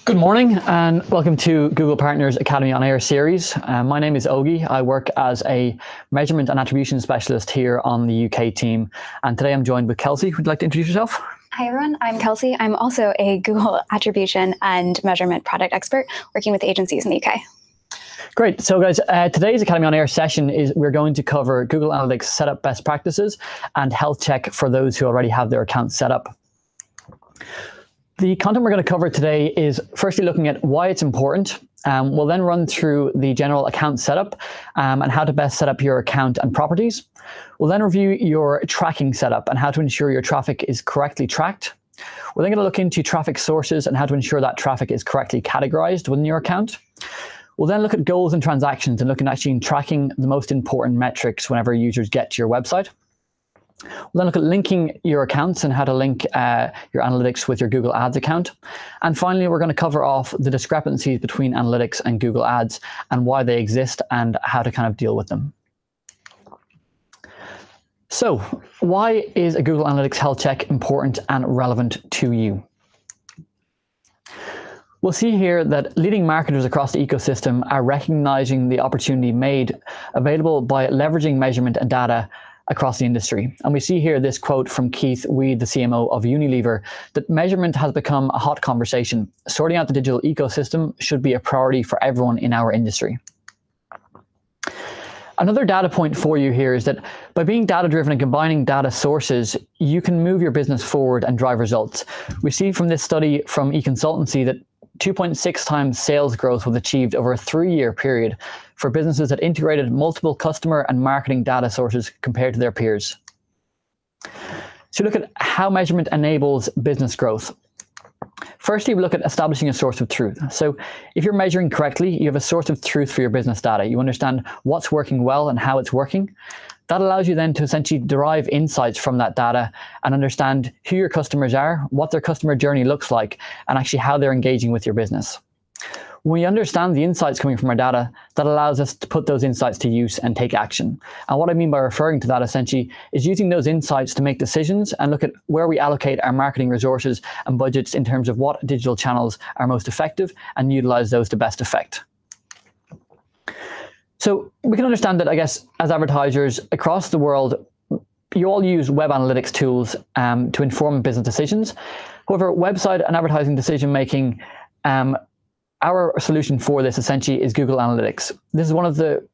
Good morning and welcome to Google Partners Academy on Air series. My name is Ogie. I work as a measurement and attribution specialist here on the UK team. And today I'm joined with Kelsey. Would you like to introduce yourself? Hi everyone, I'm Kelsey. I'm also a Google attribution and measurement product expert working with agencies in the UK. Great. So guys, today's Academy on Air session is we're going to cover Google Analytics setup best practices and health check for those who already have their accounts set up. The content we're going to cover today is firstly looking at why it's important. We'll then run through the general account setup and how to best set up your account and properties. We'll then review your tracking setup and how to ensure your traffic is correctly tracked. We're then going to look into traffic sources and how to ensure that traffic is correctly categorized within your account. We'll then look at goals and transactions and look at actually tracking the most important metrics whenever users get to your website. We'll then look at linking your accounts and how to link your analytics with your Google Ads account. And finally, we're going to cover off the discrepancies between analytics and Google Ads and why they exist and how to kind of deal with them. So why is a Google Analytics health check important and relevant to you? We'll see here that leading marketers across the ecosystem are recognizing the opportunity made available by leveraging measurement and data across the industry. And we see here this quote from Keith Weed, the CMO of Unilever, that measurement has become a hot conversation. Sorting out the digital ecosystem should be a priority for everyone in our industry. Another data point for you here is that by being data-driven and combining data sources, you can move your business forward and drive results. We see from this study from eConsultancy that 2.6 times sales growth was achieved over a 3-year period for businesses that integrated multiple customer and marketing data sources compared to their peers. So look at how measurement enables business growth. Firstly, we look at establishing a source of truth. So if you're measuring correctly, you have a source of truth for your business data. You understand what's working well and how it's working. That allows you then to essentially derive insights from that data and understand who your customers are, what their customer journey looks like, and actually how they're engaging with your business. When we understand the insights coming from our data, that allows us to put those insights to use and take action. And what I mean by referring to that essentially is using those insights to make decisions and look at where we allocate our marketing resources and budgets in terms of what digital channels are most effective and utilize those to best effect. So we can understand that, I guess, as advertisers across the world, you all use web analytics tools to inform business decisions. However, website and advertising decision-making, our solution for this essentially is Google Analytics. This is one of the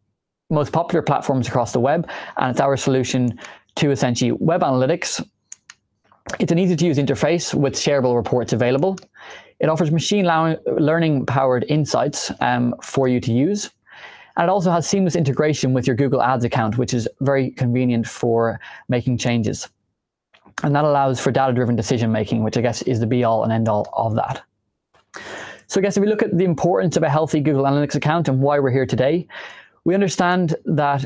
most popular platforms across the web, and it's our solution to essentially web analytics. It's an easy-to-use interface with shareable reports available. It offers machine learning-powered insights for you to use. And it also has seamless integration with your Google Ads account, which is very convenient for making changes. And that allows for data-driven decision-making, which I guess is the be-all and end-all of that. So I guess if we look at the importance of a healthy Google Analytics account and why we're here today, we understand that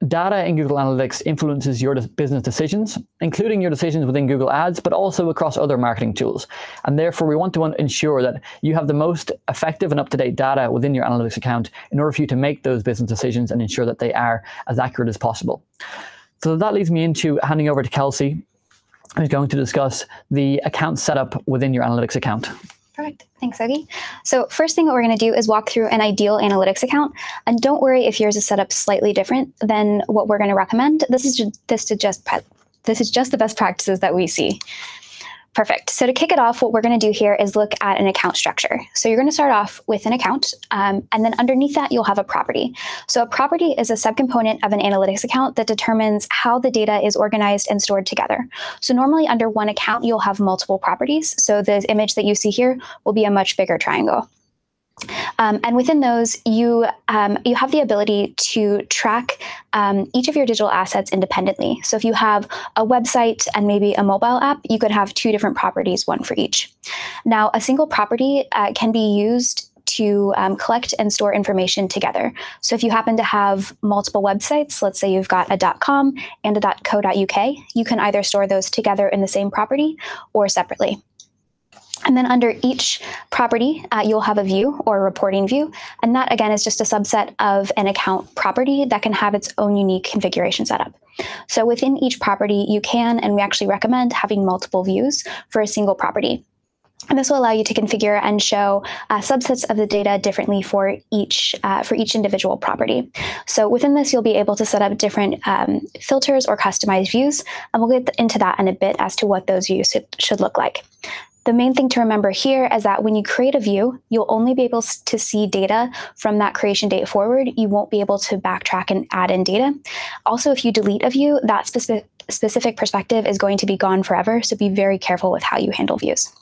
data in Google Analytics influences your business decisions, including your decisions within Google Ads, but also across other marketing tools. And therefore, we want to ensure that you have the most effective and up-to-date data within your analytics account in order for you to make those business decisions and ensure that they are as accurate as possible. So that leads me into handing over to Kelsey, who's going to discuss the account setup within your analytics account. Perfect. Thanks, Ogie. So first thing what we're going to do is walk through an ideal analytics account. And don't worry if yours is set up slightly different than what we're going to recommend. This is just the best practices that we see. Perfect. So to kick it off, what we're going to do here is look at an account structure. So you're going to start off with an account, and then underneath that, you'll have a property. So a property is a subcomponent of an analytics account that determines how the data is organized and stored together. So normally under one account, you'll have multiple properties. So the image that you see here will be a much bigger triangle. And within those, you have the ability to track each of your digital assets independently. So if you have a website and maybe a mobile app, you could have 2 different properties, one for each. Now, a single property can be used to collect and store information together. So if you happen to have multiple websites, let's say you've got a .com and a .co.uk, you can either store those together in the same property or separately. And then under each property, you'll have a view or a reporting view. And that, again, is just a subset of an account property that can have its own unique configuration setup. So within each property, you can, and we actually recommend having multiple views for a single property. And this will allow you to configure and show subsets of the data differently for each individual property. So within this, you'll be able to set up different filters or customized views, and we'll get into that in a bit as to what those views should look like. The main thing to remember here is that when you create a view, you'll only be able to see data from that creation date forward. You won't be able to backtrack and add in data. Also, if you delete a view, that specific perspective is going to be gone forever, so be very careful with how you handle views.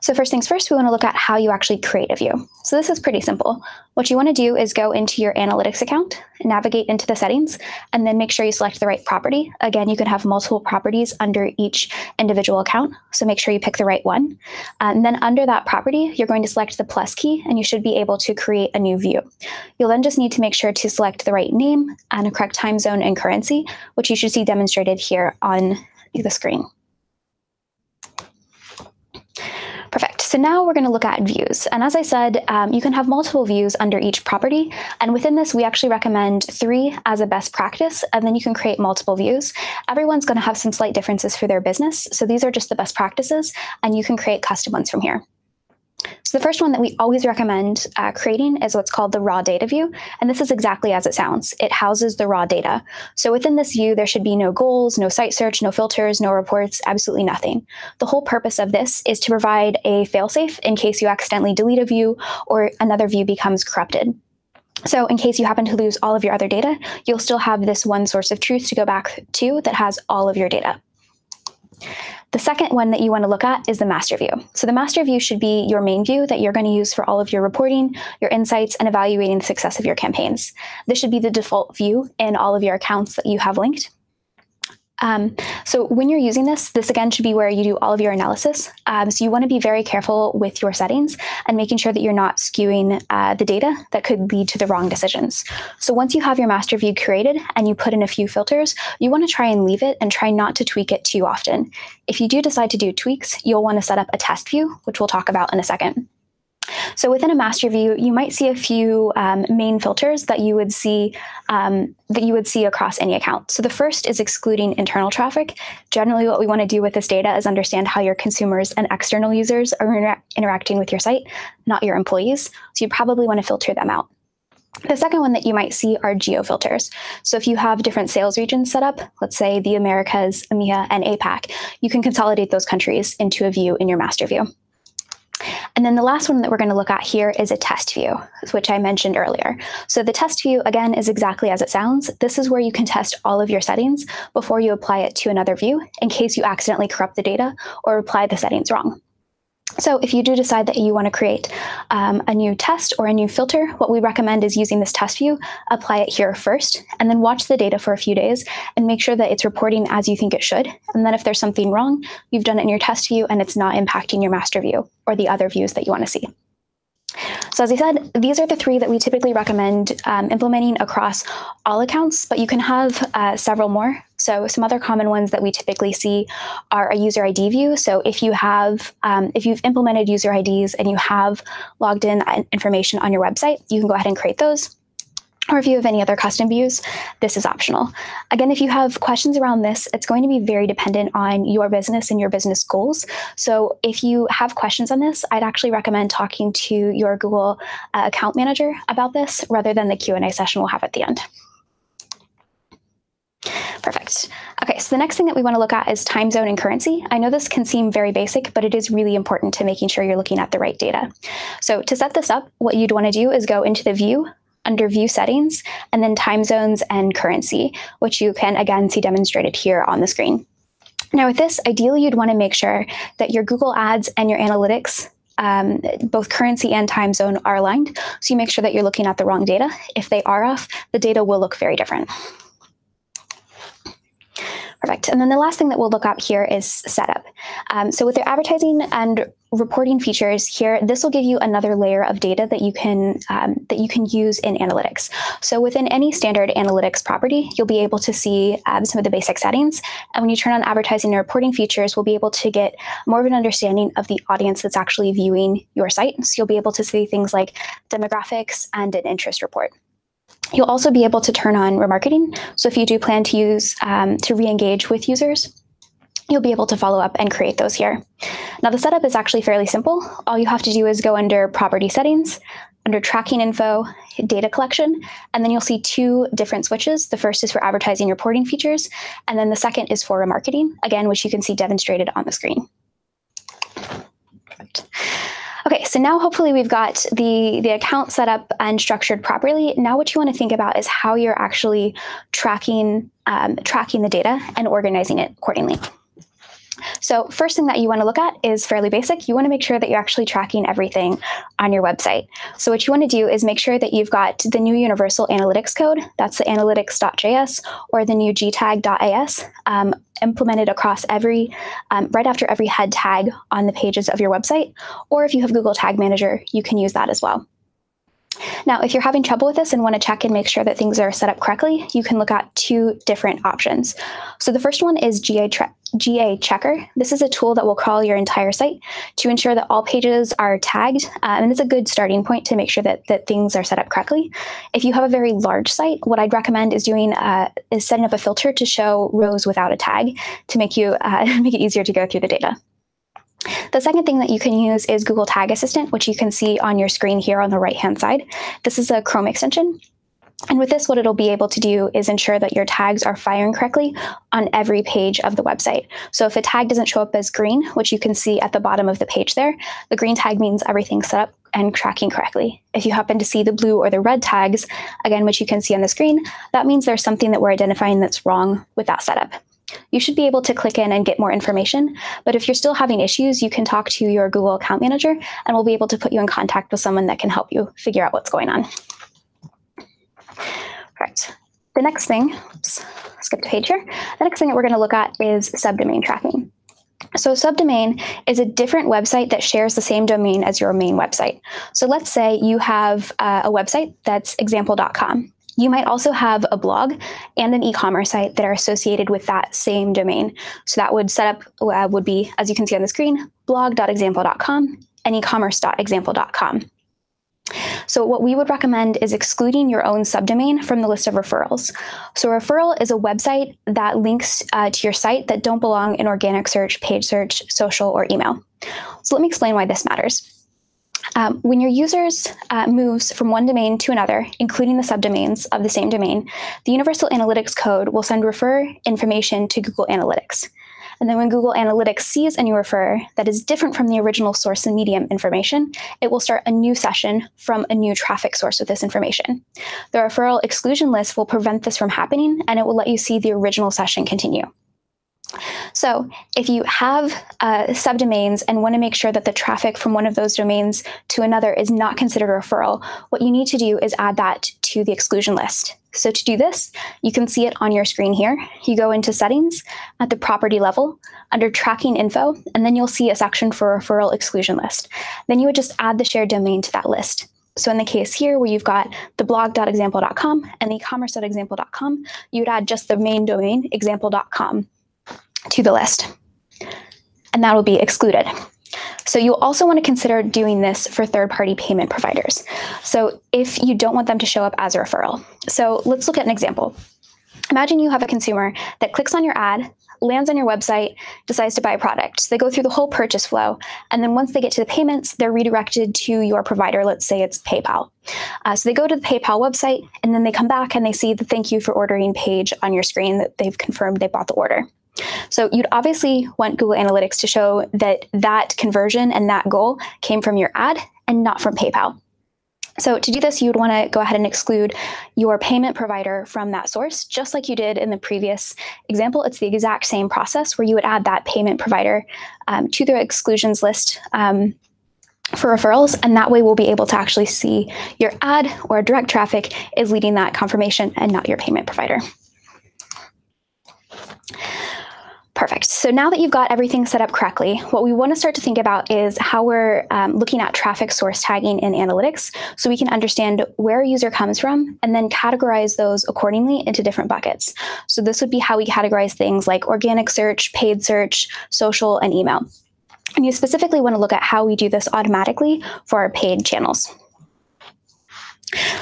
So first things first, we want to look at how you actually create a view. So this is pretty simple. What you want to do is go into your analytics account, navigate into the settings, and then make sure you select the right property. Again, you can have multiple properties under each individual account, so make sure you pick the right one. And then under that property, you're going to select the plus key, and you should be able to create a new view. You'll then just need to make sure to select the right name and a correct time zone and currency, which you should see demonstrated here on the screen. Perfect. So now we're going to look at views. And as I said, you can have multiple views under each property. And within this, we actually recommend 3 as a best practice, and then you can create multiple views. Everyone's going to have some slight differences for their business. So these are just the best practices, and you can create custom ones from here. So the first one that we always recommend creating is what's called the raw data view. And this is exactly as it sounds. It houses the raw data. So within this view, there should be no goals, no site search, no filters, no reports, absolutely nothing. The whole purpose of this is to provide a fail-safe in case you accidentally delete a view or another view becomes corrupted. So in case you happen to lose all of your other data, you'll still have this one source of truth to go back to that has all of your data. The second one that you want to look at is the master view. So the master view should be your main view that you're going to use for all of your reporting, your insights, and evaluating the success of your campaigns. This should be the default view in all of your accounts that you have linked. So when you're using this again should be where you do all of your analysis. So you want to be very careful with your settings and making sure that you're not skewing the data that could lead to the wrong decisions. So once you have your master view created and you put in a few filters, you want to try and leave it and try not to tweak it too often. If you do decide to do tweaks, you'll want to set up a test view, which we'll talk about in a second. So within a master view, you might see a few main filters that you would see across any account. So the first is excluding internal traffic. Generally, what we want to do with this data is understand how your consumers and external users are interacting with your site, not your employees. So you probably want to filter them out. The second one that you might see are geo filters. So if you have different sales regions set up, let's say the Americas, EMEA, and APAC, you can consolidate those countries into a view in your master view. And then the last one that we're going to look at here is a test view, which I mentioned earlier. So the test view, again, is exactly as it sounds. This is where you can test all of your settings before you apply it to another view in case you accidentally corrupt the data or apply the settings wrong. So if you do decide that you want to create a new test or a new filter, what we recommend is using this test view, apply it here first, and then watch the data for a few days and make sure that it's reporting as you think it should. And then if there's something wrong, you've done it in your test view and it's not impacting your master view or the other views that you want to see. So as I said, these are the 3 that we typically recommend implementing across all accounts, but you can have several more. So some other common ones that we typically see are a user ID view. So if you've implemented user IDs and you have logged in information on your website, you can go ahead and create those. Or if you have any other custom views, this is optional. Again, if you have questions around this, it's going to be very dependent on your business and your business goals. So if you have questions on this, I'd actually recommend talking to your Google account manager about this rather than the Q&A session we'll have at the end. Perfect. Okay, so the next thing that we want to look at is time zone and currency. I know this can seem very basic, but it is really important to making sure you're looking at the right data. So to set this up, what you'd want to do is go into the view, under view settings, and then time zones and currency, which you can again see demonstrated here on the screen. Now with this, ideally you'd want to make sure that your Google Ads and your analytics, both currency and time zone, are aligned. So you make sure that you're looking at the wrong data. If they are off, the data will look very different. Perfect. And then the last thing that we'll look at here is setup. So with your advertising and reporting features here, this will give you another layer of data that you can use in analytics. So within any standard analytics property, you'll be able to see some of the basic settings. And when you turn on advertising and reporting features, we'll be able to get more of an understanding of the audience that's actually viewing your site. So you'll be able to see things like demographics and an interest report. You'll also be able to turn on remarketing. So if you do plan to use to re-engage with users, you'll be able to follow up and create those here. Now, the setup is actually fairly simple. All you have to do is go under Property Settings, under Tracking Info, Data Collection, and then you'll see two different switches. The first is for advertising reporting features, and then the second is for remarketing, again, which you can see demonstrated on the screen. Perfect. Okay, so now hopefully we've got the account set up and structured properly. Now what you want to think about is how you're actually tracking the data and organizing it accordingly. So first thing that you want to look at is fairly basic. You want to make sure that you're actually tracking everything on your website. So what you want to do is make sure that you've got the new universal analytics code, that's the analytics.js, or the new gtag.as, implemented across right after every head tag on the pages of your website. Or if you have Google Tag Manager, you can use that as well. Now, if you're having trouble with this and want to check and make sure that things are set up correctly, you can look at two different options. So the first one is GA Checker. This is a tool that will crawl your entire site to ensure that all pages are tagged, and it's a good starting point to make sure that things are set up correctly. If you have a very large site, what I'd recommend is setting up a filter to show rows without a tag to make it easier to go through the data. The second thing that you can use is Google Tag Assistant, which you can see on your screen here on the right-hand side. This is a Chrome extension. And with this, what it'll be able to do is ensure that your tags are firing correctly on every page of the website. So if a tag doesn't show up as green, which you can see at the bottom of the page there, the green tag means everything's set up and tracking correctly. If you happen to see the blue or the red tags, again, which you can see on the screen, that means there's something that we're identifying that's wrong with that setup. You should be able to click in and get more information, but if you're still having issues, you can talk to your Google Account Manager, and we'll be able to put you in contact with someone that can help you figure out what's going on. Correct. The next thing, oops, skip the page here. The next thing that we're going to look at is subdomain tracking. So subdomain is a different website that shares the same domain as your main website. So let's say you have a website that's example.com. You might also have a blog and an e-commerce site that are associated with that same domain. So that would would be, as you can see on the screen, blog.example.com and ecommerce.example.com. So what we would recommend is excluding your own subdomain from the list of referrals. So a referral is a website that links to your site that don't belong in organic search, paid search, social, or email. So let me explain why this matters. When your users moves from one domain to another, including the subdomains of the same domain, the Universal Analytics code will send refer information to Google Analytics. And then when Google Analytics sees a new refer that is different from the original source and medium information, it will start a new session from a new traffic source with this information. The referral exclusion list will prevent this from happening, and it will let you see the original session continue. So if you have subdomains and want to make sure that the traffic from one of those domains to another is not considered a referral, what you need to do is add that to the exclusion list. So to do this, you can see it on your screen here. You go into Settings at the property level under Tracking Info, and then you'll see a section for Referral Exclusion List. Then you would just add the shared domain to that list. So in the case here where you've got the blog.example.com and the ecommerce.example.com, you would add just the main domain, example.com, to the list, and that will be excluded. So you'll also want to consider doing this for third-party payment providers. So if you don't want them to show up as a referral. So let's look at an example. Imagine you have a consumer that clicks on your ad, lands on your website, decides to buy a product. So they go through the whole purchase flow, and then once they get to the payments, they're redirected to your provider. Let's say it's PayPal. So they go to the PayPal website, and then they come back and they see the thank you for ordering page on your screen that they've confirmed they bought the order. So you'd obviously want Google Analytics to show that that conversion and that goal came from your ad and not from PayPal. So to do this, you would want to go ahead and exclude your payment provider from that source, just like you did in the previous example. It's the exact same process where you would add that payment provider to the exclusions list for referrals, and that way we'll be able to actually see your ad or direct traffic is leading that confirmation and not your payment provider. Perfect. So now that you've got everything set up correctly, what we want to start to think about is how we're looking at traffic source tagging in analytics so we can understand where a user comes from and then categorize those accordingly into different buckets. So this would be how we categorize things like organic search, paid search, social, and email. And you specifically want to look at how we do this automatically for our paid channels.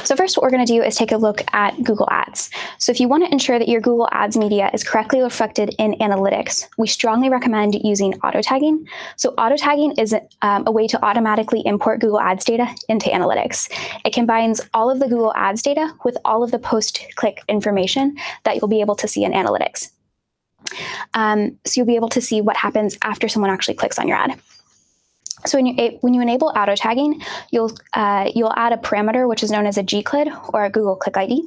So first, what we're going to do is take a look at Google Ads. So if you want to ensure that your Google Ads media is correctly reflected in analytics, we strongly recommend using auto tagging. So auto tagging is a way to automatically import Google Ads data into analytics. It combines all of the Google Ads data with all of the post-click information that you'll be able to see in analytics. So you'll be able to see what happens after someone actually clicks on your ad. So when you enable auto tagging, you'll add a parameter which is known as a GCLID or a Google Click ID.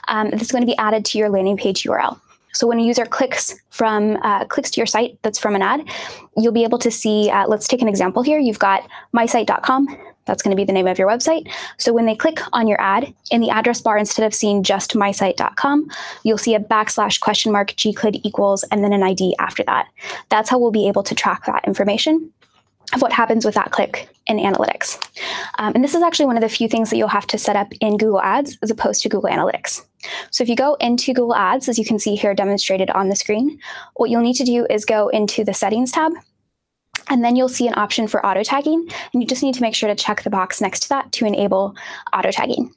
That's going to be added to your landing page URL. So when a user clicks to your site that's from an ad, you'll be able to see. Let's take an example here. You've got mysite.com. That's going to be the name of your website. So when they click on your ad, in the address bar, instead of seeing just mysite.com, you'll see a / GCLID equals and then an ID after that. That's how we'll be able to track that information of what happens with that click in analytics. And this is actually one of the few things that you'll have to set up in Google Ads as opposed to Google Analytics. So if you go into Google Ads, as you can see here demonstrated on the screen, what you'll need to do is go into the Settings tab, and then you'll see an option for auto tagging, and you just need to make sure to check the box next to that to enable auto tagging.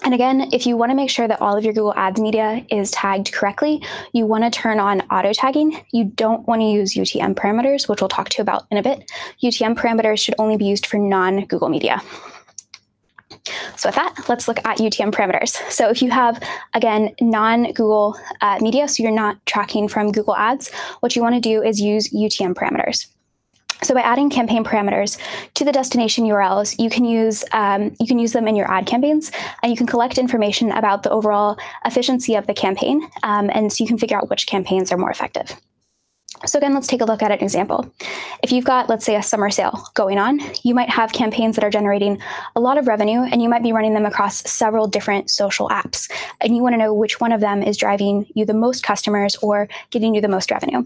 And again, if you want to make sure that all of your Google Ads media is tagged correctly, you want to turn on auto tagging. You don't want to use UTM parameters, which we'll talk to you about in a bit. UTM parameters should only be used for non-Google media. So with that, let's look at UTM parameters. So if you have, again, non-Google media, so you're not tracking from Google Ads, what you want to do is use UTM parameters. So by adding campaign parameters to the destination URLs, you can use them in your ad campaigns, and you can collect information about the overall efficiency of the campaign, and so you can figure out which campaigns are more effective. So again, let's take a look at an example. If you've got, let's say, a summer sale going on, you might have campaigns that are generating a lot of revenue, and you might be running them across several different social apps, and you want to know which one of them is driving you the most customers or getting you the most revenue.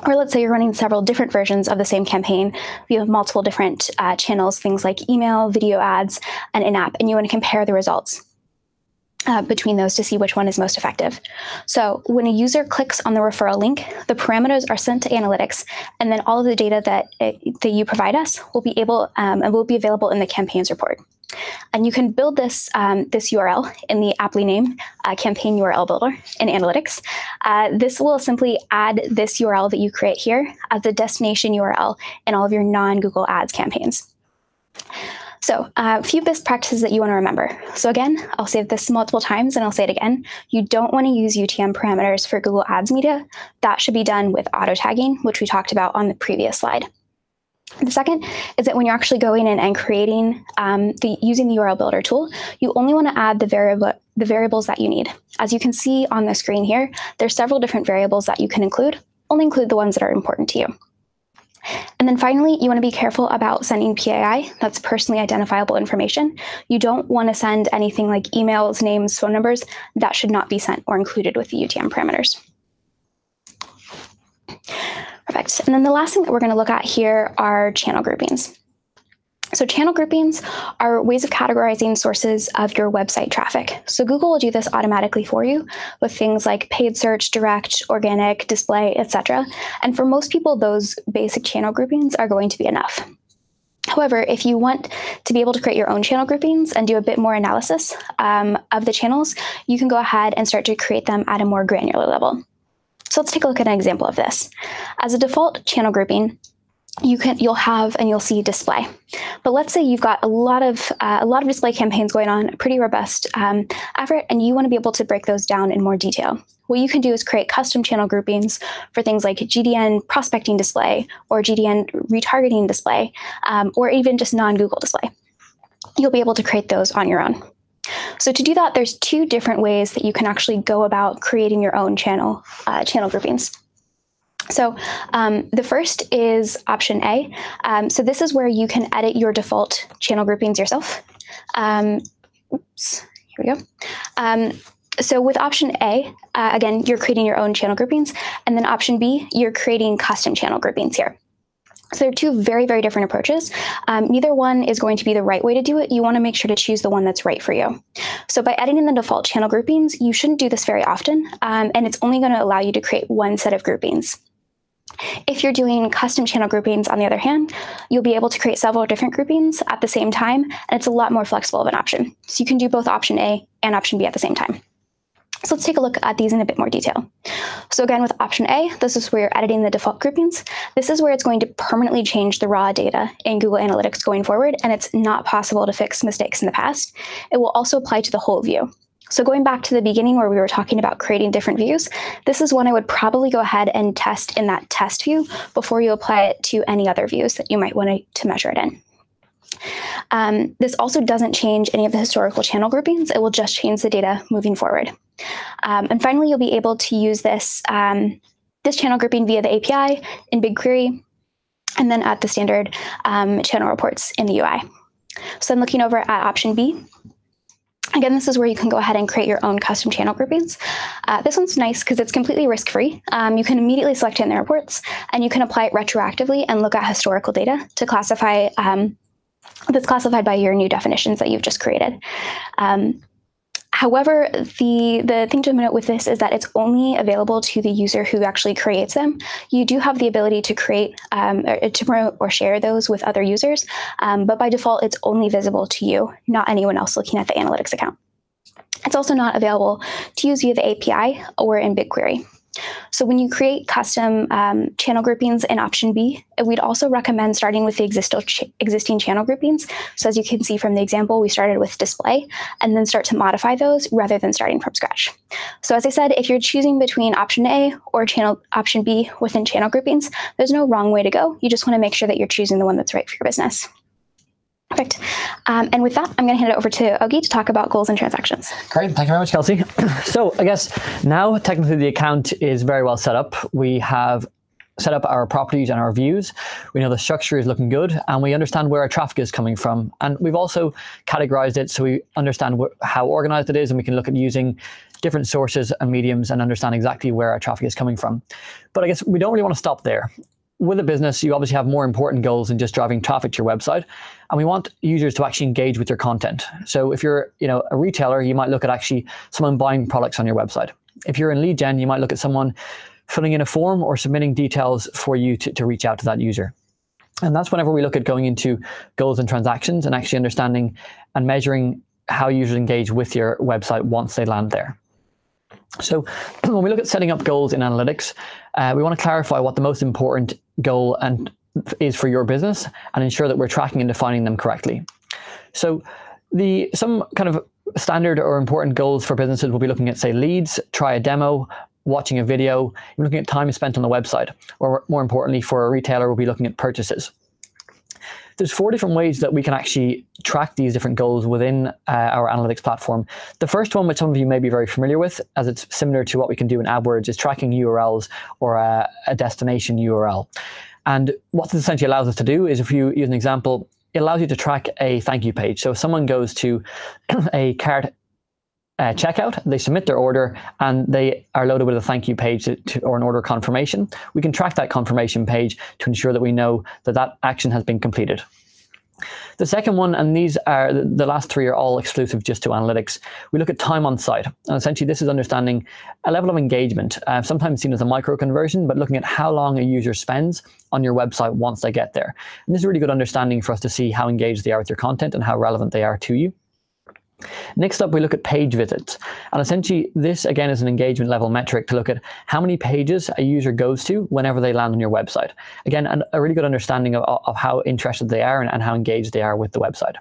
Or let's say you're running several different versions of the same campaign. You have multiple different channels, things like email, video ads, and in-app, and you want to compare the results between those to see which one is most effective. So when a user clicks on the referral link, the parameters are sent to analytics, and then all of the data that you provide us will be available in the campaigns report. And you can build this URL in the aptly named campaign URL builder in analytics. This will simply add this URL that you create here as the destination URL in all of your non-Google Ads campaigns. So a few best practices that you want to remember. So again, I'll say this multiple times and I'll say it again. You don't want to use UTM parameters for Google Ads media. That should be done with auto tagging, which we talked about on the previous slide. The second is that when you're actually going in and creating using the URL builder tool, you only want to add the variables that you need. As you can see on the screen here, there's several different variables that you can include. Only include the ones that are important to you. And then finally, you want to be careful about sending PII, that's personally identifiable information. You don't want to send anything like emails, names, phone numbers. That should not be sent or included with the UTM parameters. Perfect. And then the last thing that we're going to look at here are channel groupings. So channel groupings are ways of categorizing sources of your website traffic. So Google will do this automatically for you with things like paid search, direct, organic, display, etc. And for most people, those basic channel groupings are going to be enough. However, if you want to be able to create your own channel groupings and do a bit more analysis of the channels, you can go ahead and start to create them at a more granular level. So let's take a look at an example of this. As a default channel grouping, you'll see display. But let's say you've got a lot of display campaigns going on, a pretty robust effort, and you want to be able to break those down in more detail. What you can do is create custom channel groupings for things like GDN prospecting display or GDN retargeting display, or even just non-Google display. You'll be able to create those on your own. So to do that, there's two different ways that you can actually go about creating your own channel groupings. So the first is option A. So this is where you can edit your default channel groupings yourself. Oops, here we go. So with option A, again, you're creating your own channel groupings. And then option B, you're creating custom channel groupings here. So they're two very, very different approaches. Neither one is going to be the right way to do it. You want to make sure to choose the one that's right for you. So by editing the default channel groupings, you shouldn't do this very often, and it's only going to allow you to create one set of groupings. If you're doing custom channel groupings, on the other hand, you'll be able to create several different groupings at the same time, and it's a lot more flexible of an option. So you can do both option A and option B at the same time. So let's take a look at these in a bit more detail. So again, with option A, this is where you're editing the default groupings. This is where it's going to permanently change the raw data in Google Analytics going forward, and it's not possible to fix mistakes in the past. It will also apply to the whole view. So going back to the beginning where we were talking about creating different views, this is one I would probably go ahead and test in that test view before you apply it to any other views that you might want to measure it in. This also doesn't change any of the historical channel groupings. It will just change the data moving forward. And finally, you'll be able to use this, this channel grouping via the API in BigQuery, and then at the standard channel reports in the UI. So I'm looking over at option B. Again, this is where you can go ahead and create your own custom channel groupings. This one's nice because it's completely risk-free. You can immediately select it in the reports, and you can apply it retroactively and look at historical data to classify that's classified by your new definitions that you've just created. However, the thing to note with this is that it's only available to the user who actually creates them. You do have the ability to create, or to promote or share those with other users, but by default, it's only visible to you, not anyone else looking at the analytics account. It's also not available to use via the API or in BigQuery. So when you create custom channel groupings in option B, we'd also recommend starting with the existing channel groupings. So as you can see from the example, we started with display and then start to modify those rather than starting from scratch. So as I said, if you're choosing between option A or option B within channel groupings, there's no wrong way to go. You just want to make sure that you're choosing the one that's right for your business. Perfect. And with that, I'm going to hand it over to Ogi to talk about goals and transactions. Great. Thank you very much, Kelsey. So I guess now technically the account is very well set up. We have set up our properties and our views. We know the structure is looking good, and we understand where our traffic is coming from. And we've also categorized it so we understand how organized it is, and we can look at using different sources and mediums and understand exactly where our traffic is coming from. But I guess we don't really want to stop there. With a business, you obviously have more important goals than just driving traffic to your website, and we want users to actually engage with your content. So if you're, a retailer, you might look at actually someone buying products on your website. If you're in lead gen, you might look at someone filling in a form or submitting details for you to reach out to that user. And that's whenever we look at going into goals and transactions and actually understanding and measuring how users engage with your website once they land there. So when we look at setting up goals in analytics, we want to clarify what the most important goal is for your business and ensure that we're tracking and defining them correctly. So some kind of standard or important goals for businesses will be looking at, say, leads, try a demo, watching a video, you're looking at time spent on the website, or more importantly for a retailer, we'll be looking at purchases. There's 4 different ways that we can actually track these different goals within our analytics platform. The first one, which some of you may be very familiar with, as it's similar to what we can do in AdWords, is tracking URLs or a destination URL. And what this essentially allows us to do is, if you use an example, it allows you to track a thank you page. So if someone goes to a cart checkout, they submit their order, and they are loaded with a thank you page or an order confirmation, we can track that confirmation page to ensure that we know that that action has been completed. The second one, and these are the last 3 are all exclusive just to analytics, we look at time on site. And essentially this is understanding a level of engagement, sometimes seen as a micro conversion, but looking at how long a user spends on your website once they get there. And this is a really good understanding for us to see how engaged they are with your content and how relevant they are to you. Next up, we look at page visits. And essentially, this again is an engagement level metric to look at how many pages a user goes to whenever they land on your website. Again, a really good understanding of how interested they are and how engaged they are with the website.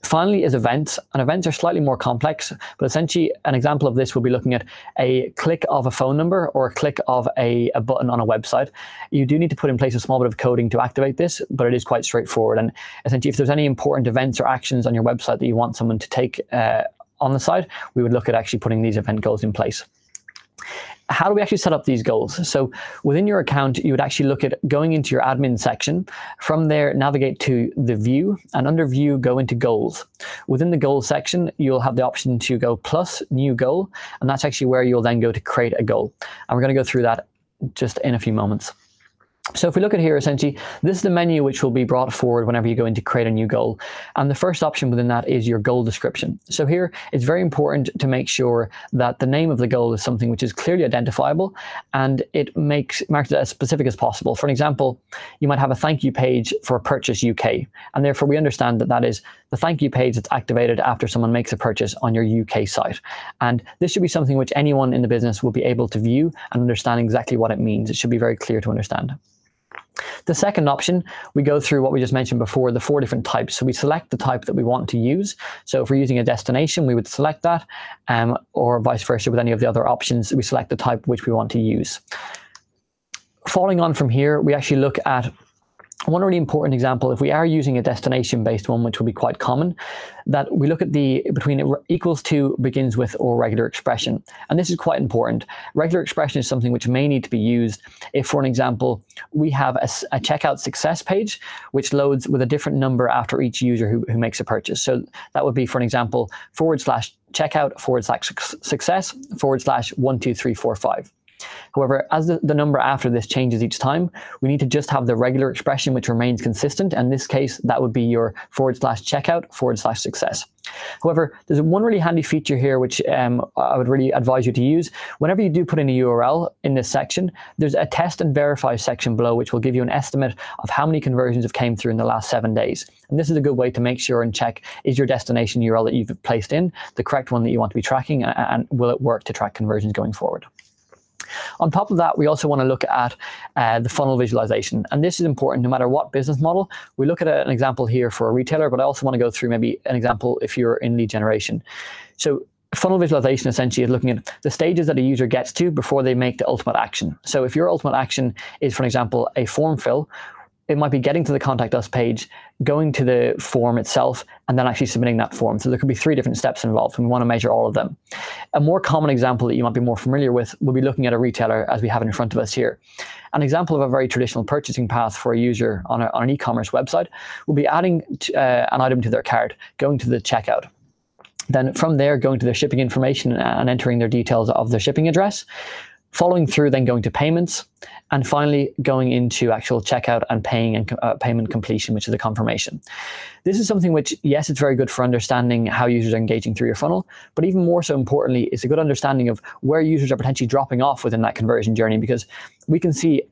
Finally is events, and events are slightly more complex, but essentially an example of this will be looking at a click of a phone number or a click of a button on a website. You do need to put in place a small bit of coding to activate this, but it is quite straightforward. And essentially, if there's any important events or actions on your website that you want someone to take on the site, we would look at actually putting these event goals in place. How do we actually set up these goals? So within your account, you would actually look at going into your admin section. From there, navigate to the view, and under view, go into goals. Within the goals section, you'll have the option to go plus new goal, and that's actually where you'll then go to create a goal. And we're going to go through that just in a few moments. So if we look at here, essentially, this is the menu which will be brought forward whenever you go in to create a new goal. And the first option within that is your goal description. So here, it's very important to make sure that the name of the goal is something which is clearly identifiable, and it marks it as specific as possible. For an example, you might have a thank you page for Purchase UK, and therefore we understand that that is the thank you page that's activated after someone makes a purchase on your UK site. And this should be something which anyone in the business will be able to view and understand exactly what it means. It should be very clear to understand. The second option, we go through what we just mentioned before, the 4 different types. So we select the type that we want to use. So if we're using a destination, we would select that, or vice versa with any of the other options, we select the type which we want to use. Following on from here, we actually look at one really important example. If we are using a destination-based one, which will be quite common, that we look at the between equals to, begins with, or regular expression. And this is quite important. Regular expression is something which may need to be used if, for an example, we have a checkout success page, which loads with a different number after each user who makes a purchase. So that would be, for an example, /checkout/success /12345. However, as the number after this changes each time, we need to just have the regular expression which remains consistent. In this case, that would be your /checkout /success. However, there's one really handy feature here which I would really advise you to use. Whenever you do put in a URL in this section, there's a test and verify section below which will give you an estimate of how many conversions have came through in the last 7 days. And this is a good way to make sure and check, is your destination URL that you've placed in the correct one that you want to be tracking, and will it work to track conversions going forward? On top of that, we also want to look at the funnel visualization. And this is important no matter what business model. We look at an example here for a retailer, but I also want to go through maybe an example if you're in lead generation. So funnel visualization essentially is looking at the stages that a user gets to before they make the ultimate action. So if your ultimate action is, for example, a form fill, it might be getting to the Contact Us page, going to the form itself, and then actually submitting that form. So there could be 3 different steps involved, and we want to measure all of them. A more common example that you might be more familiar with will be looking at a retailer as we have it in front of us here. An example of a very traditional purchasing path for a user on an e-commerce website will be adding an item to their cart, going to the checkout. Then from there, going to their shipping information and entering their details of their shipping address. Following through, then going to payments, and finally going into actual checkout and paying and payment completion, which is the confirmation. This is something which, yes, it's very good for understanding how users are engaging through your funnel, but even more so importantly, it's a good understanding of where users are potentially dropping off within that conversion journey, because we can see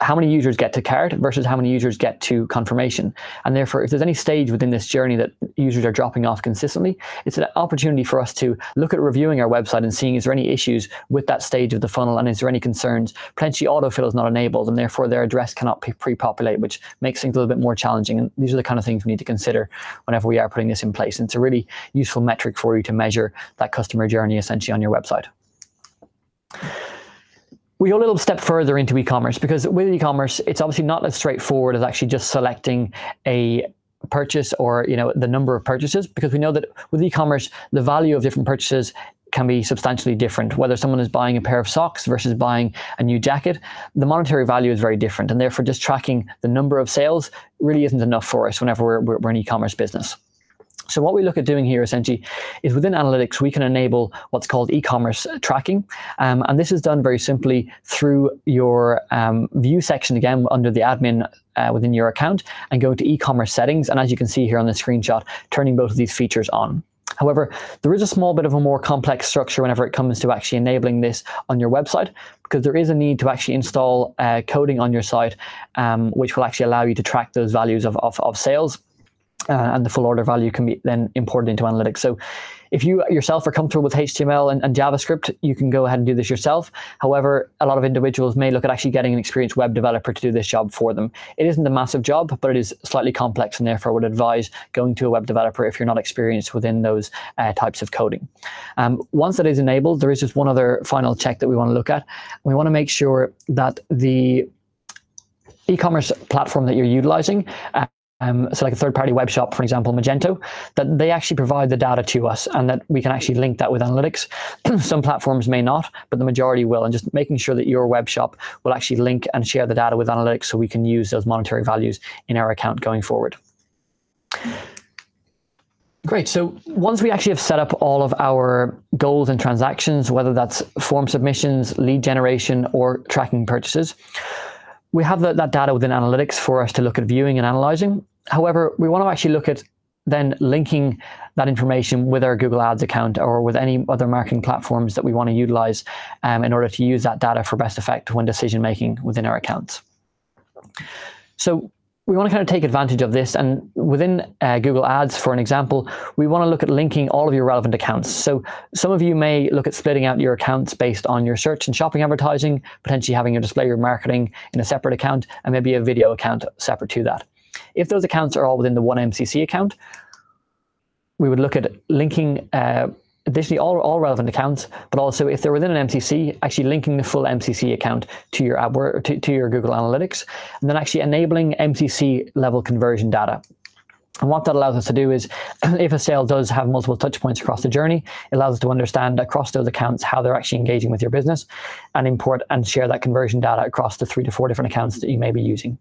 how many users get to cart versus how many users get to confirmation. And therefore, if there's any stage within this journey that users are dropping off consistently, it's an opportunity for us to look at reviewing our website and seeing, is there any issues with that stage of the funnel, and is there any concerns? Potentially autofill is not enabled, and therefore their address cannot pre-populate, which makes things a little bit more challenging. And these are the kind of things we need to consider whenever we are putting this in place. And it's a really useful metric for you to measure that customer journey essentially on your website. We go a little step further into e-commerce, because with e-commerce, it's obviously not as straightforward as actually just selecting a purchase or the number of purchases, because we know that with e-commerce, the value of different purchases can be substantially different. Whether someone is buying a pair of socks versus buying a new jacket, the monetary value is very different, and therefore just tracking the number of sales really isn't enough for us whenever we're an e-commerce business. So what we look at doing here essentially is within analytics, we can enable what's called e-commerce tracking. And this is done very simply through your view section, again, under the admin within your account, and go to e-commerce settings. And as you can see here on the screenshot, turning both of these features on. However, there is a small bit of a more complex structure whenever it comes to actually enabling this on your website, because there is a need to actually install coding on your site, which will actually allow you to track those values of sales. And the full order value can be then imported into analytics. So if you yourself are comfortable with HTML and JavaScript, you can go ahead and do this yourself. However, a lot of individuals may look at actually getting an experienced web developer to do this job for them. It isn't a massive job, but it is slightly complex, and therefore would advise going to a web developer if you're not experienced within those types of coding. Once that is enabled, there is just one other final check that we want to look at. We want to make sure that the e-commerce platform that you're utilizing, so like a third-party web shop, for example, Magento, that they actually provide the data to us, and that we can actually link that with analytics. Some platforms may not, but the majority will, and just making sure that your web shop will actually link and share the data with analytics so we can use those monetary values in our account going forward. Great. So once we actually have set up all of our goals and transactions, whether that's form submissions, lead generation, or tracking purchases, we have that data within analytics for us to look at viewing and analyzing. However, we want to actually look at then linking that information with our Google Ads account or with any other marketing platforms that we want to utilize in order to use that data for best effect when decision making within our accounts. So we want to kind of take advantage of this, and within Google Ads, for an example, we want to look at linking all of your relevant accounts. So some of you may look at splitting out your accounts based on your search and shopping advertising, potentially having your display or marketing in a separate account, and maybe a video account separate to that. If those accounts are all within the one MCC account, we would look at linking additionally all relevant accounts, but also if they're within an MCC, actually linking the full MCC account to your to your Google Analytics, and then actually enabling MCC level conversion data. And what that allows us to do is, if a sale does have multiple touch points across the journey, it allows us to understand across those accounts how they're actually engaging with your business, and import and share that conversion data across the 3 to 4 different accounts that you may be using.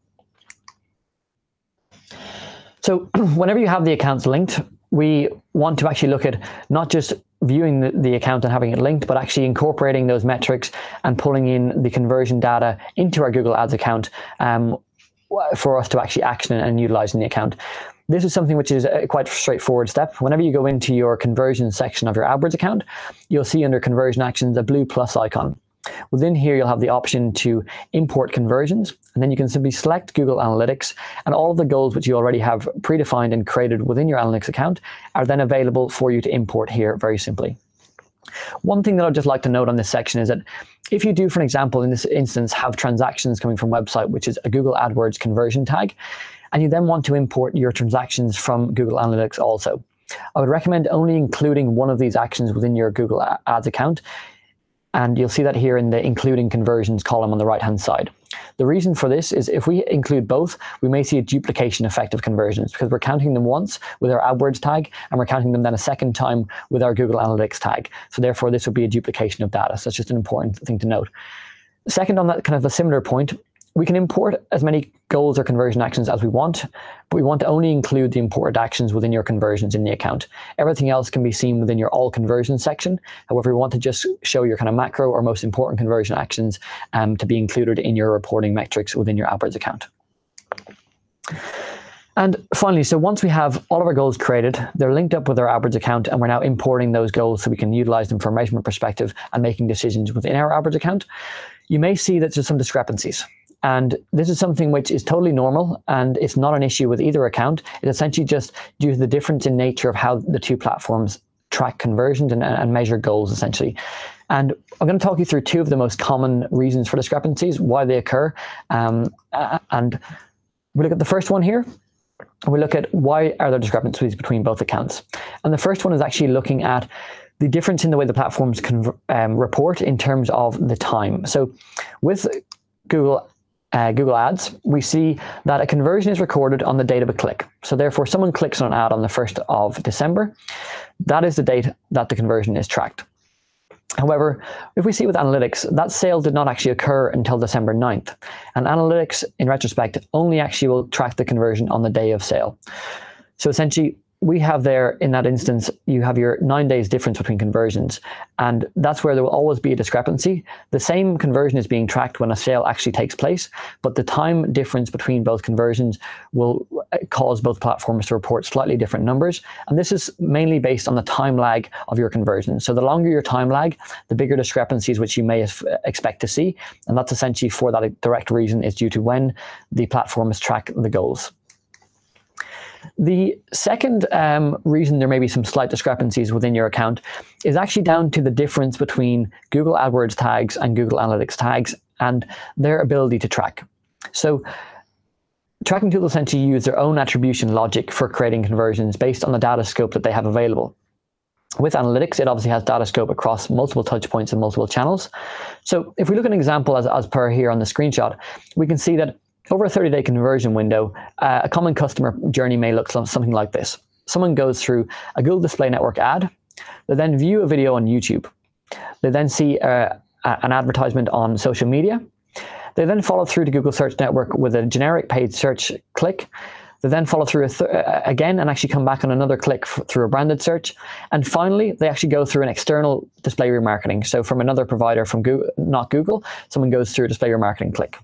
So whenever you have the accounts linked, we want to actually look at not just viewing the account and having it linked, but actually incorporating those metrics and pulling in the conversion data into our Google Ads account for us to actually action and utilize in the account. This is something which is a quite straightforward step. Whenever you go into your conversion section of your AdWords account, you'll see under conversion actions a blue plus icon. Within here, you'll have the option to import conversions, and then you can simply select Google Analytics, and all of the goals which you already have predefined and created within your Analytics account are then available for you to import here very simply. One thing that I'd just like to note on this section is that if you do, for example, in this instance, have transactions coming from website, which is a Google AdWords conversion tag, and you then want to import your transactions from Google Analytics also, I would recommend only including one of these actions within your Google Ads account. And you'll see that here in the including conversions column on the right-hand side. The reason for this is if we include both, we may see a duplication effect of conversions because we're counting them once with our AdWords tag, and we're counting them then a second time with our Google Analytics tag. So therefore, this would be a duplication of data. So that's just an important thing to note. Second, on that kind of a similar point, we can import as many goals or conversion actions as we want, but we want to only include the imported actions within your conversions in the account. Everything else can be seen within your all conversions section. However, we want to just show your kind of macro or most important conversion actions to be included in your reporting metrics within your AdWords account. And finally, so once we have all of our goals created, they're linked up with our AdWords account, and we're now importing those goals so we can utilize them from a measurement perspective and making decisions within our AdWords account. You may see that there's some discrepancies. And this is something which is totally normal, and it's not an issue with either account. It's essentially just due to the difference in nature of how the two platforms track conversions and measure goals, essentially. And I'm going to talk you through 2 of the most common reasons for discrepancies, why they occur. And we look at the first one here. We look at why are there discrepancies between both accounts. And the first one is actually looking at the difference in the way the platforms can report in terms of the time. So with Google Ads, we see that a conversion is recorded on the date of a click. So therefore, someone clicks on an ad on the 1st of December. That is the date that the conversion is tracked. However, if we see with Analytics, that sale did not actually occur until December 9th. And Analytics, in retrospect, only actually will track the conversion on the day of sale. So essentially, we have there, in that instance, you have your 9 days difference between conversions. And that's where there will always be a discrepancy. The same conversion is being tracked when a sale actually takes place, but the time difference between both conversions will cause both platforms to report slightly different numbers. And this is mainly based on the time lag of your conversion. So the longer your time lag, the bigger discrepancies which you may expect to see. And that's essentially for that direct reason is due to when the platforms track the goals. The second reason there may be some slight discrepancies within your account is actually down to the difference between Google AdWords tags and Google Analytics tags and their ability to track. So tracking tools essentially use their own attribution logic for creating conversions based on the data scope that they have available. With Analytics, it obviously has data scope across multiple touch points and multiple channels. So if we look at an example as per here on the screenshot, we can see that over a 30-day conversion window, a common customer journey may look something like this. Someone goes through a Google Display Network ad. They then view a video on YouTube. They then see an advertisement on social media. They then follow through to Google Search Network with a generic paid search click. They then follow through again and actually come back on another click through a branded search. And finally, they actually go through an external display remarketing. So from another provider from Google, not Google, someone goes through a display remarketing click.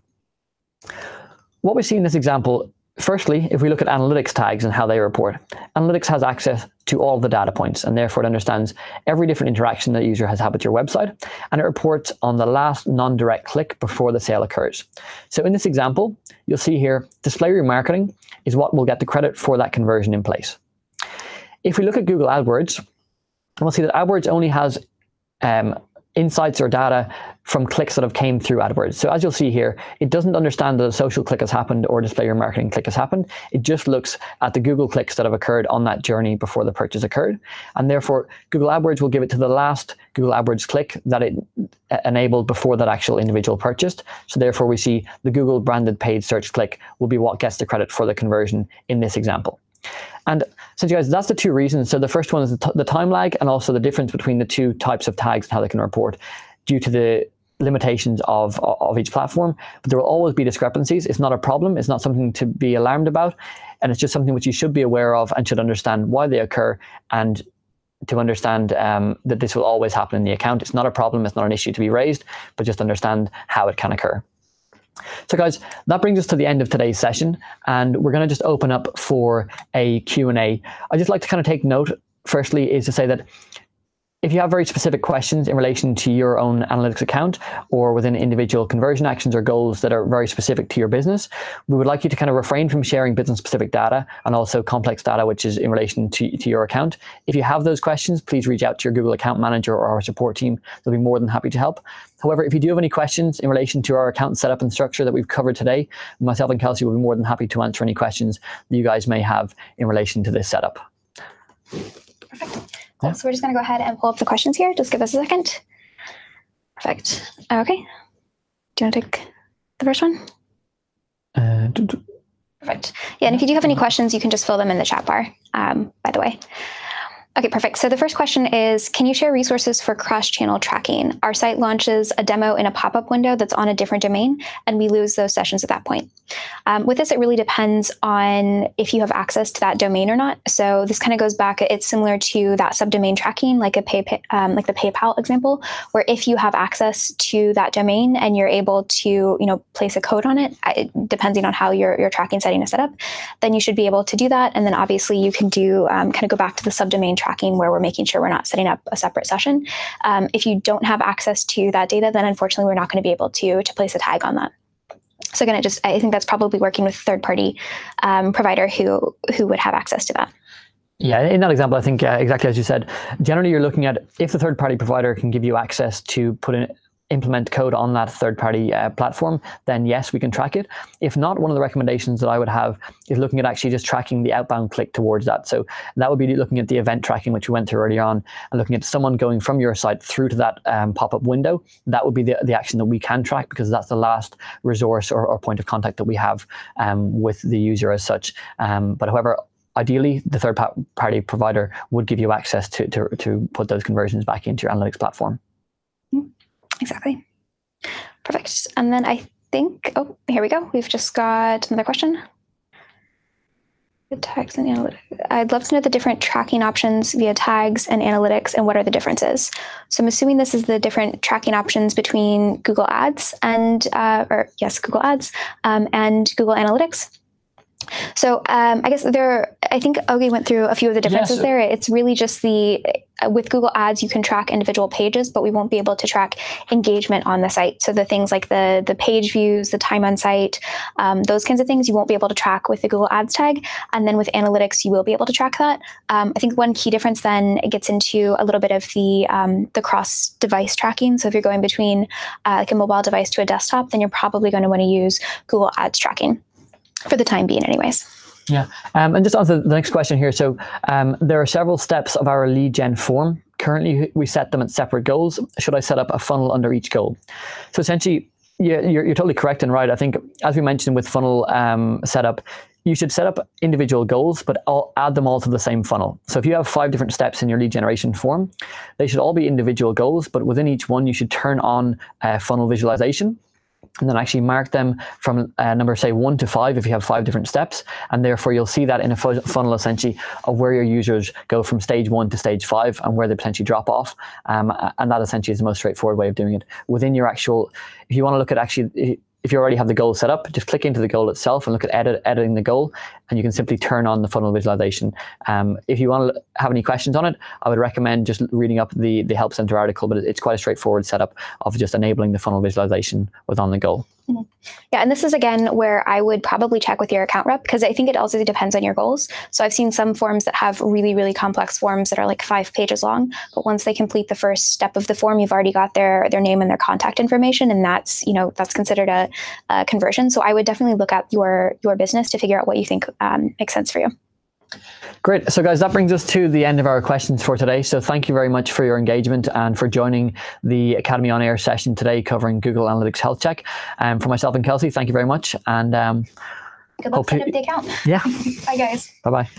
What we see in this example, firstly, if we look at analytics tags and how they report, analytics has access to all the data points, and therefore it understands every different interaction that a user has had with your website, and it reports on the last non-direct click before the sale occurs. So in this example, you'll see here, display remarketing is what will get the credit for that conversion in place. If we look at Google AdWords, we'll see that AdWords only has insights or data from clicks that have came through AdWords. So as you'll see here, it doesn't understand that a social click has happened or display remarketing click has happened. It just looks at the Google clicks that have occurred on that journey before the purchase occurred. And therefore, Google AdWords will give it to the last Google AdWords click that it enabled before that actual individual purchased. So therefore, we see the Google branded paid search click will be what gets the credit for the conversion in this example. And so you guys, that's the two reasons. So the first one is the time lag, and also the difference between the two types of tags and how they can report due to the limitations of each platform. But there will always be discrepancies. It's not a problem. It's not something to be alarmed about. And it's just something which you should be aware of and should understand why they occur, and to understand that this will always happen in the account. It's not a problem. It's not an issue to be raised, but just understand how it can occur. So guys, that brings us to the end of today's session, and we're going to just open up for a Q&A. I'd just like to kind of take note, firstly, is to say that if you have very specific questions in relation to your own analytics account or within individual conversion actions or goals that are very specific to your business, we would like you to kind of refrain from sharing business-specific data and also complex data which is in relation to your account. If you have those questions, please reach out to your Google Account Manager or our support team. They'll be more than happy to help. However, if you do have any questions in relation to our account setup and structure that we've covered today, myself and Kelsey will be more than happy to answer any questions that you guys may have in relation to this setup. Perfect. Cool. So we're just going to go ahead and pull up the questions here. Just give us a second. Perfect. Okay. Do you want to take the first one? Perfect. Yeah, and if you do have any questions, you can just fill them in the chat bar, by the way. Okay, perfect. So the first question is, can you share resources for cross-channel tracking? Our site launches a demo in a pop-up window that's on a different domain, and we lose those sessions at that point. With this, it really depends on if you have access to that domain or not. So this kind of goes back, it's similar to that subdomain tracking, like the PayPal example, where if you have access to that domain and you're able to, place a code on it, depending on how your tracking setting is set up, then you should be able to do that. And then obviously you can do kind of go back to the subdomain tracking where we're making sure we're not setting up a separate session. If you don't have access to that data, then unfortunately we're not going to be able to place a tag on that. So again, I think that's probably working with a third-party provider who would have access to that. Yeah, in that example, I think exactly as you said, generally you're looking at if the third-party provider can give you access to implement code on that third-party platform, then yes, we can track it. If not, one of the recommendations that I would have is looking at actually just tracking the outbound click towards that. So that would be looking at the event tracking, which we went through earlier on, and looking at someone going from your site through to that pop-up window. That would be the action that we can track, because that's the last resource or point of contact that we have with the user as such. But however, ideally, the third-party provider would give you access to put those conversions back into your analytics platform. Exactly. Perfect. And then I think, oh, here we go. We've just got another question. The tags and analytics. I'd love to know the different tracking options via tags and analytics, and what are the differences. So I'm assuming this is the different tracking options between Google Ads and, Google Ads and Google Analytics. So I guess I think Ogie went through a few of the differences there. It's really just with Google Ads, you can track individual pages, but we won't be able to track engagement on the site. So the things like the page views, the time on site, those kinds of things, you won't be able to track with the Google Ads tag. And then with analytics, you will be able to track that. I think one key difference then gets into a little bit of the cross-device tracking. So if you're going between like a mobile device to a desktop, then you're probably going to want to use Google Ads tracking. For the time being anyways. Yeah, and just on to the next question here. So there are several steps of our lead gen form. Currently, we set them at separate goals. Should I set up a funnel under each goal? So essentially, you're totally correct and right. I think, as we mentioned with funnel setup, you should set up individual goals, but add them all to the same funnel. So if you have 5 different steps in your lead generation form, they should all be individual goals, but within each one, you should turn on funnel visualization, and then actually mark them from number, say, 1 to 5 if you have 5 different steps. And therefore, you'll see that in a funnel, essentially, of where your users go from stage 1 to stage 5 and where they potentially drop off. And that essentially is the most straightforward way of doing it. Within your actual, if you want to look at actually if you already have the goal set up, just click into the goal itself and look at editing the goal, and you can simply turn on the funnel visualization. If you want to have any questions on it, I would recommend just reading up the Help Center article, but it's quite a straightforward setup of just enabling the funnel visualization within the goal. Mm-hmm. Yeah, and this is, again, where I would probably check with your account rep, because I think it also depends on your goals. So I've seen some forms that have really, really complex forms that are like 5 pages long, but once they complete the first step of the form, you've already got their name and their contact information, and that's considered a conversion. So I would definitely look at your business to figure out what you think makes sense for you. Great. So guys, that brings us to the end of our questions for today. So thank you very much for your engagement and for joining the Academy On Air session today covering Google Analytics Health Check. For myself and Kelsey, thank you very much. And good luck setting up the account. Yeah. Bye, guys. Bye-bye.